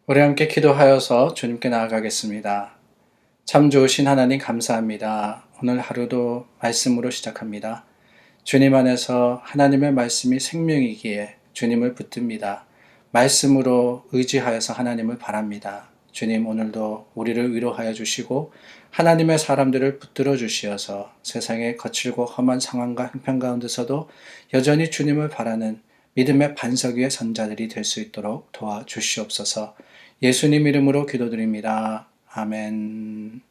우리 함께 기도하여서 주님께 나아가겠습니다. 참 좋으신 하나님 감사합니다. 오늘 하루도 말씀으로 시작합니다. 주님 안에서 하나님의 말씀이 생명이기에 주님을 붙듭니다. 말씀으로 의지하여서 하나님을 바랍니다. 주님 오늘도 우리를 위로하여 주시고 하나님의 사람들을 붙들어 주시어서 세상의 거칠고 험한 상황과 형편 가운데서도 여전히 주님을 바라는 믿음의 반석 위의 선자들이 될 수 있도록 도와주시옵소서. 예수님 이름으로 기도드립니다. 아멘.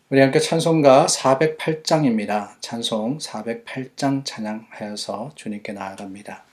우리 함께 찬송가 408장입니다. 찬송 408장 찬양하여서 주님께 나아갑니다.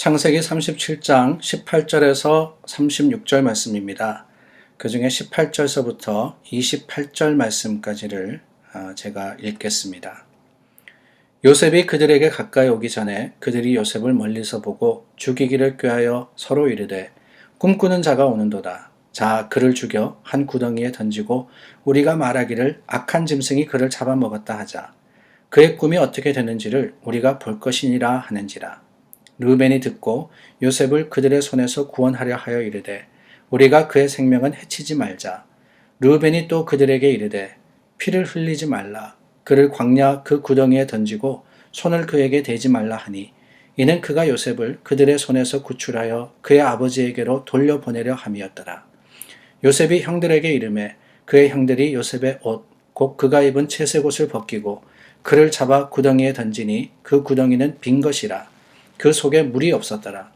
창세기 37장 18절에서 36절 말씀입니다. 그 중에 18절서부터 28절 말씀까지를 제가 읽겠습니다. 요셉이 그들에게 가까이 오기 전에 그들이 요셉을 멀리서 보고 죽이기를 꾀하여 서로 이르되 꿈꾸는 자가 오는도다. 자, 그를 죽여 한 구덩이에 던지고 우리가 말하기를 악한 짐승이 그를 잡아먹었다 하자. 그의 꿈이 어떻게 되는지를 우리가 볼 것이니라 하는지라. 르우벤이 듣고 요셉을 그들의 손에서 구원하려 하여 이르되 우리가 그의 생명은 해치지 말자. 르우벤이 또 그들에게 이르되 피를 흘리지 말라. 그를 광야 그 구덩이에 던지고 손을 그에게 대지 말라 하니 이는 그가 요셉을 그들의 손에서 구출하여 그의 아버지에게로 돌려보내려 함이었더라. 요셉이 형들에게 이르매 그의 형들이 요셉의 옷 곧 그가 입은 채색 옷을 벗기고 그를 잡아 구덩이에 던지니 그 구덩이는 빈 것이라. 그 속에 물이 없었더라.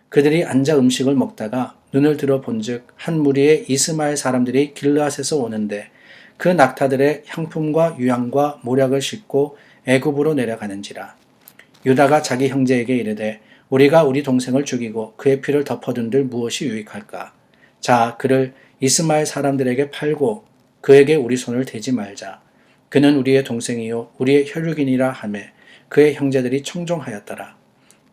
그들이 앉아 음식을 먹다가 눈을 들어 본즉 한 무리의 이스마엘 사람들이 길르앗에서 오는데 그 낙타들의 향품과 유향과 모략을 싣고 애굽으로 내려가는지라. 유다가 자기 형제에게 이르되 우리가 우리 동생을 죽이고 그의 피를 덮어둔들 무엇이 유익할까? 자, 그를 이스마엘 사람들에게 팔고 그에게 우리 손을 대지 말자. 그는 우리의 동생이요 우리의 혈육이니라 하매 그의 형제들이 청종하였더라.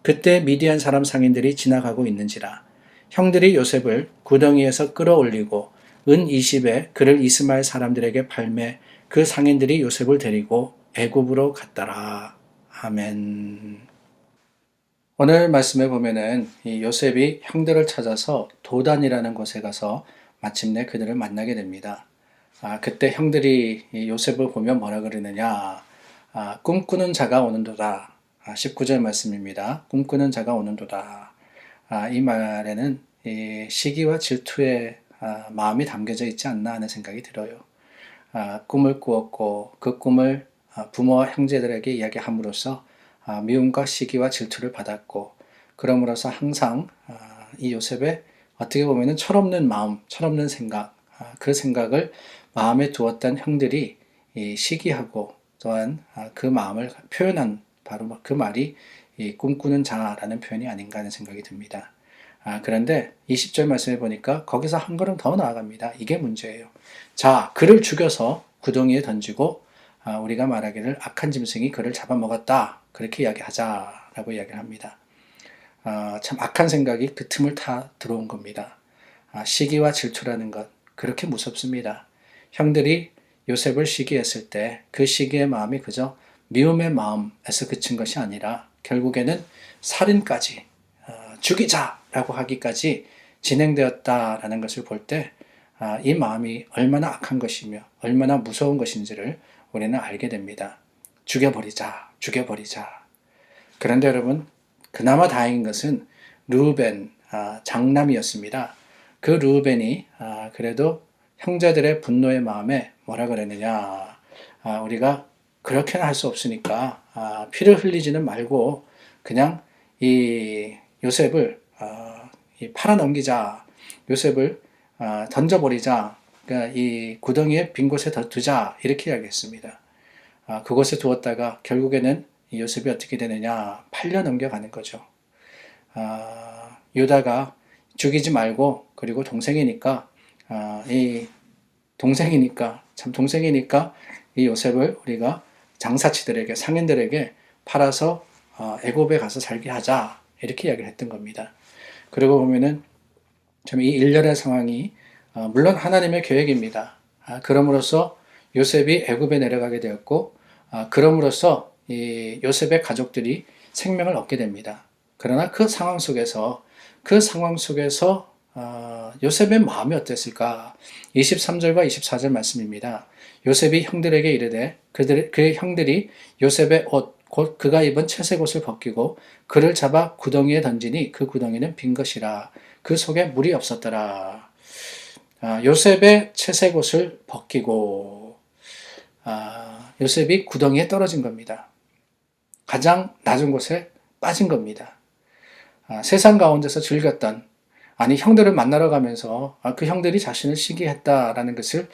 그때 미디안 사람 상인들이 지나가고 있는지라. 형들이 요셉을 구덩이에서 끌어올리고 은 20에 그를 이스마엘 사람들에게 팔매 그 상인들이 요셉을 데리고 애굽으로 갔더라. 아멘. 오늘 말씀에 보면은 이 요셉이 형들을 찾아서 도단이라는 곳에 가서 마침내 그들을 만나게 됩니다. 그때 형들이 이 요셉을 보면 뭐라 그러느냐? 꿈꾸는 자가 오는도다. 19절 말씀입니다. 꿈꾸는 자가 오는도다. 이 말에는 이 시기와 질투의 마음이 담겨져 있지 않나 하는 생각이 들어요. 꿈을 꾸었고 그 꿈을 부모와 형제들에게 이야기함으로써 미움과 시기와 질투를 받았고 그러므로서 항상 이 요셉의 어떻게 보면 철없는 마음, 철없는 생각, 그 생각을 마음에 두었던 형들이 시기하고 또한 그 마음을 표현한 바로 그 말이 이 꿈꾸는 자라는 표현이 아닌가 하는 생각이 듭니다. 그런데 20절 말씀해 보니까 거기서 한 걸음 더 나아갑니다. 이게 문제예요. 자, 그를 죽여서 구덩이에 던지고 우리가 말하기를 악한 짐승이 그를 잡아먹었다. 그렇게 이야기하자라고 이야기를 합니다. 참 악한 생각이 그 틈을 타 들어온 겁니다. 시기와 질투라는 것 그렇게 무섭습니다. 형들이 요셉을 시기했을 때 그 시기의 마음이 그저 미움의 마음에서 그친 것이 아니라 결국에는 살인까지 죽이자라고 하기까지 진행되었다라는 것을 볼 때 이 마음이 얼마나 악한 것이며 얼마나 무서운 것인지를 우리는 알게 됩니다. 죽여버리자, 죽여버리자. 그런데 여러분, 그나마 다행인 것은 르우벤 장남이었습니다. 그 르우벤이 그래도 형제들의 분노의 마음에 뭐라 그랬느냐? 우리가 그렇게는 할 수 없으니까 피를 흘리지는 말고 그냥 이 요셉을 팔아넘기자, 요셉을 던져버리자, 그러니까 이 구덩이에 빈 곳에 더 두자 이렇게 이야기했습니다. 그곳에 두었다가 결국에는 이 요셉이 어떻게 되느냐? 팔려 넘겨가는 거죠. 유다가 죽이지 말고 그리고 동생이니까 이 동생이니까 참 동생이니까 이 요셉을 우리가 장사치들에게 상인들에게 팔아서 애굽에 가서 살게 하자 이렇게 이야기를 했던 겁니다. 그리고 보면은 참 이 일련의 상황이 물론 하나님의 계획입니다. 그럼으로써 요셉이 애굽에 내려가게 되었고 그럼으로써 이 요셉의 가족들이 생명을 얻게 됩니다. 그러나 그 상황 속에서 요셉의 마음이 어땠을까? 23절과 24절 말씀입니다. 요셉이 형들에게 이르되 그의 형들이 요셉의 옷 곧 그가 입은 채색 옷을 벗기고 그를 잡아 구덩이에 던지니 그 구덩이는 빈 것이라. 그 속에 물이 없었더라. 요셉의 채색 옷을 벗기고 요셉이 구덩이에 떨어진 겁니다. 가장 낮은 곳에 빠진 겁니다. 세상 가운데서 즐겼던 형들을 만나러 가면서 그 형들이 자신을 시기했다라는 것을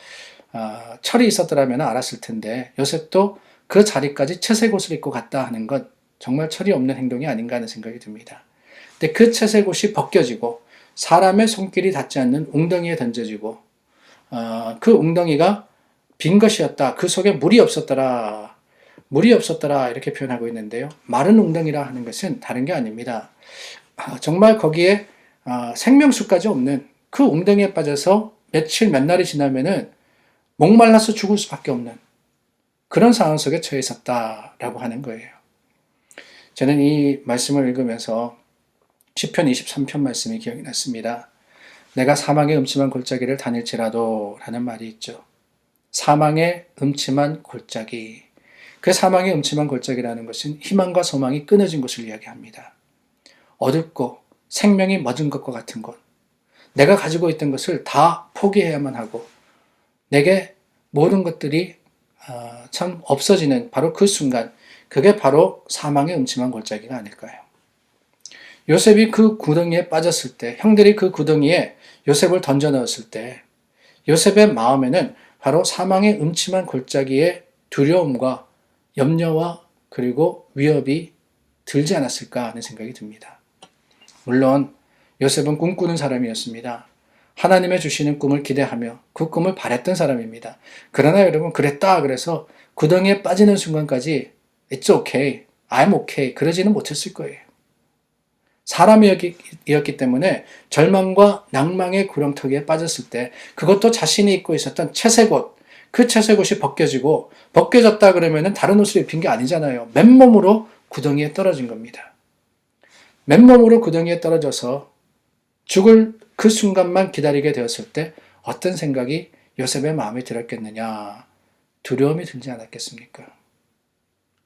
철이 있었더라면 알았을 텐데 요셉도 그 자리까지 채색 옷을 입고 갔다 하는 것 정말 철이 없는 행동이 아닌가 하는 생각이 듭니다. 근데 그 채색 옷이 벗겨지고 사람의 손길이 닿지 않는 웅덩이에 던져지고 그 웅덩이가 빈 것이었다. 그 속에 물이 없었더라. 물이 없었더라 이렇게 표현하고 있는데요. 마른 웅덩이라 하는 것은 다른 게 아닙니다. 정말 거기에 생명수까지 없는 그 웅덩이에 빠져서 며칠 몇 날이 지나면은 목말라서 죽을 수밖에 없는 그런 상황 속에 처해 있었다라고 하는 거예요. 저는 이 말씀을 읽으면서 시편 23편 말씀이 기억이 났습니다. 내가 사망의 음침한 골짜기를 다닐지라도 라는 말이 있죠. 사망의 음침한 골짜기. 그 사망의 음침한 골짜기라는 것은 희망과 소망이 끊어진 곳을 이야기합니다. 어둡고 생명이 멎은 것과 같은 곳. 내가 가지고 있던 것을 다 포기해야만 하고 내게 모든 것들이 참 없어지는 바로 그 순간, 그게 바로 사망의 음침한 골짜기가 아닐까요? 요셉이 그 구덩이에 빠졌을 때, 형들이 그 구덩이에 요셉을 던져 넣었을 때 요셉의 마음에는 바로 사망의 음침한 골짜기의 두려움과 염려와 그리고 위협이 들지 않았을까 하는 생각이 듭니다. 물론 요셉은 꿈꾸는 사람이었습니다. 하나님의 주시는 꿈을 기대하며 그 꿈을 바랬던 사람입니다. 그러나 여러분, 그랬다 그래서 구덩이에 빠지는 순간까지 It's okay, I'm okay 그러지는 못했을 거예요. 사람이었기 때문에 절망과 낭망의 구렁텅이에 빠졌을 때 그것도 자신이 입고 있었던 채색옷, 그 채색옷이 벗겨졌다 그러면 다른 옷을 입힌 게 아니잖아요. 맨몸으로 구덩이에 떨어진 겁니다. 맨몸으로 구덩이에 떨어져서 죽을 그 순간만 기다리게 되었을 때 어떤 생각이 요셉의 마음에 들었겠느냐? 두려움이 들지 않았겠습니까?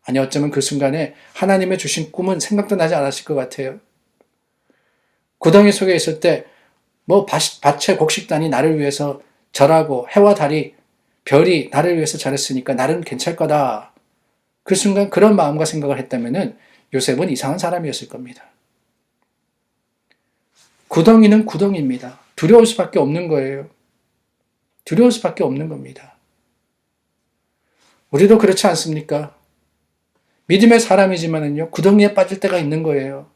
아니, 어쩌면 그 순간에 하나님의 주신 꿈은 생각도 나지 않았을 것 같아요. 구덩이 속에 있을 때 밭의 곡식단이 나를 위해서 절하고 해와 달이 별이 나를 위해서 절했으니까 나는 괜찮을 거다. 그 순간 그런 마음과 생각을 했다면 요셉은 이상한 사람이었을 겁니다. 구덩이는 구덩이입니다. 두려울 수밖에 없는 거예요. 두려울 수밖에 없는 겁니다. 우리도 그렇지 않습니까? 믿음의 사람이지만은요, 구덩이에 빠질 때가 있는 거예요.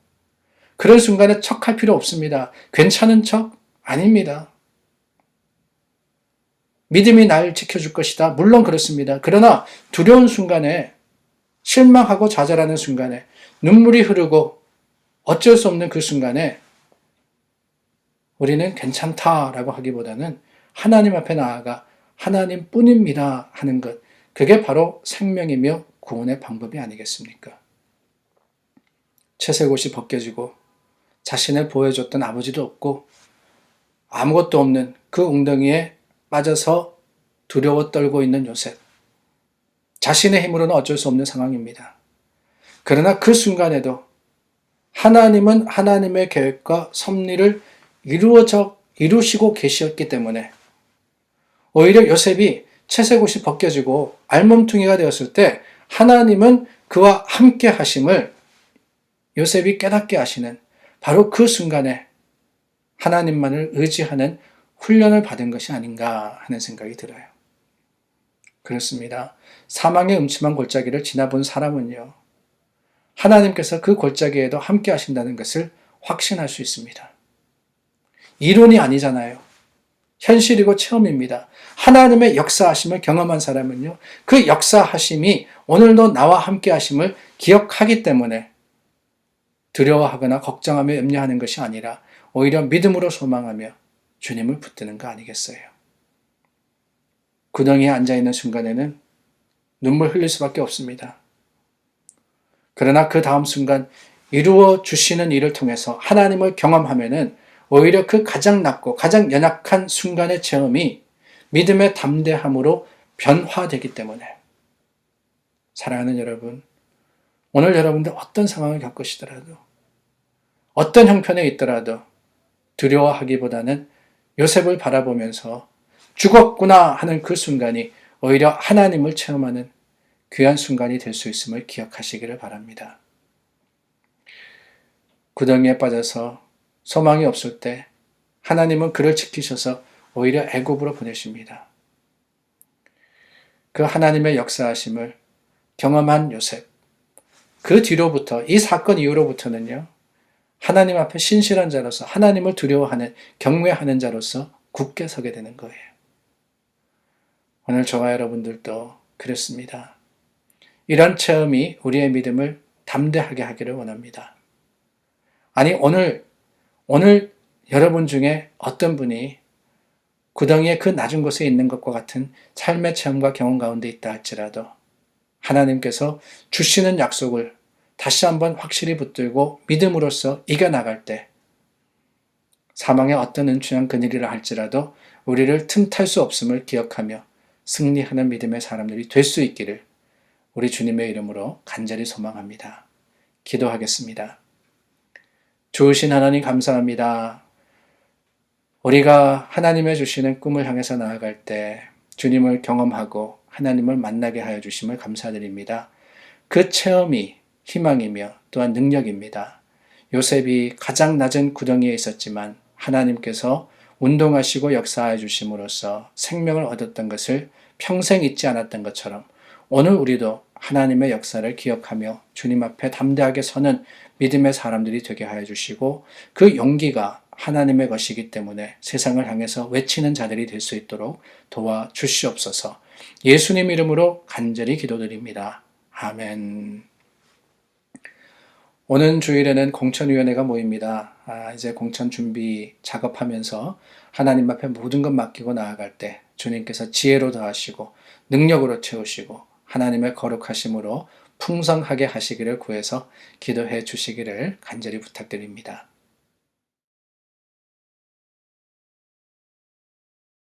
그런 순간에 척할 필요 없습니다. 괜찮은 척? 아닙니다. 믿음이 날 지켜줄 것이다. 물론 그렇습니다. 그러나 두려운 순간에, 실망하고 좌절하는 순간에, 눈물이 흐르고 어쩔 수 없는 그 순간에 우리는 괜찮다라고 하기보다는 하나님 앞에 나아가 하나님뿐입니다 하는 것, 그게 바로 생명이며 구원의 방법이 아니겠습니까? 채색옷이 벗겨지고 자신을 보여줬던 아버지도 없고 아무것도 없는 그 웅덩이에 빠져서 두려워 떨고 있는 요셉. 자신의 힘으로는 어쩔 수 없는 상황입니다. 그러나 그 순간에도 하나님은 하나님의 계획과 섭리를 이루시고 계셨기 때문에 오히려 요셉이 채색옷이 벗겨지고 알몸퉁이가 되었을 때 하나님은 그와 함께 하심을 요셉이 깨닫게 하시는 바로 그 순간에 하나님만을 의지하는 훈련을 받은 것이 아닌가 하는 생각이 들어요. 그렇습니다. 사망의 음침한 골짜기를 지나본 사람은요, 하나님께서 그 골짜기에도 함께 하신다는 것을 확신할 수 있습니다. 이론이 아니잖아요. 현실이고 체험입니다. 하나님의 역사하심을 경험한 사람은요, 그 역사하심이 오늘도 나와 함께 하심을 기억하기 때문에 두려워하거나 걱정하며 염려하는 것이 아니라 오히려 믿음으로 소망하며 주님을 붙드는 거 아니겠어요? 구덩이에 앉아있는 순간에는 눈물 흘릴 수밖에 없습니다. 그러나 그 다음 순간 이루어 주시는 일을 통해서 하나님을 경험하면은 오히려 그 가장 낮고 가장 연약한 순간의 체험이 믿음의 담대함으로 변화되기 때문에 사랑하는 여러분, 오늘 여러분들 어떤 상황을 겪으시더라도 어떤 형편에 있더라도 두려워하기보다는 요셉을 바라보면서 죽었구나 하는 그 순간이 오히려 하나님을 체험하는 귀한 순간이 될 수 있음을 기억하시기를 바랍니다. 구덩이에 빠져서 소망이 없을 때 하나님은 그를 지키셔서 오히려 애굽으로 보내십니다. 그 하나님의 역사하심을 경험한 요셉, 그 뒤로부터, 이 사건 이후로부터는요, 하나님 앞에 신실한 자로서 하나님을 두려워하는, 경외하는 자로서 굳게 서게 되는 거예요. 오늘 저와 여러분들도 그렇습니다. 이런 체험이 우리의 믿음을 담대하게 하기를 원합니다. 아니, 오늘 여러분 중에 어떤 분이 구덩이의 그 낮은 곳에 있는 것과 같은 삶의 체험과 경험 가운데 있다 할지라도 하나님께서 주시는 약속을 다시 한번 확실히 붙들고 믿음으로써 이겨나갈 때 사망의 어떤 은추한 그늘이라 할지라도 우리를 틈탈 수 없음을 기억하며 승리하는 믿음의 사람들이 될 수 있기를 우리 주님의 이름으로 간절히 소망합니다. 기도하겠습니다. 좋으신 하나님 감사합니다. 우리가 하나님의 주시는 꿈을 향해서 나아갈 때 주님을 경험하고 하나님을 만나게 하여 주심을 감사드립니다. 그 체험이 희망이며 또한 능력입니다. 요셉이 가장 낮은 구덩이에 있었지만 하나님께서 운동하시고 역사하여 주심으로써 생명을 얻었던 것을 평생 잊지 않았던 것처럼 오늘 우리도 하나님의 역사를 기억하며 주님 앞에 담대하게 서는 믿음의 사람들이 되게 하여 주시고 그 용기가 하나님의 것이기 때문에 세상을 향해서 외치는 자들이 될 수 있도록 도와주시옵소서. 예수님 이름으로 간절히 기도드립니다. 아멘. 오는 주일에는 공천위원회가 모입니다. 이제 공천 준비 작업하면서 하나님 앞에 모든 것 맡기고 나아갈 때 주님께서 지혜로 더하시고 능력으로 채우시고 하나님의 거룩하심으로 풍성하게 하시기를 구해서 기도해 주시기를 간절히 부탁드립니다.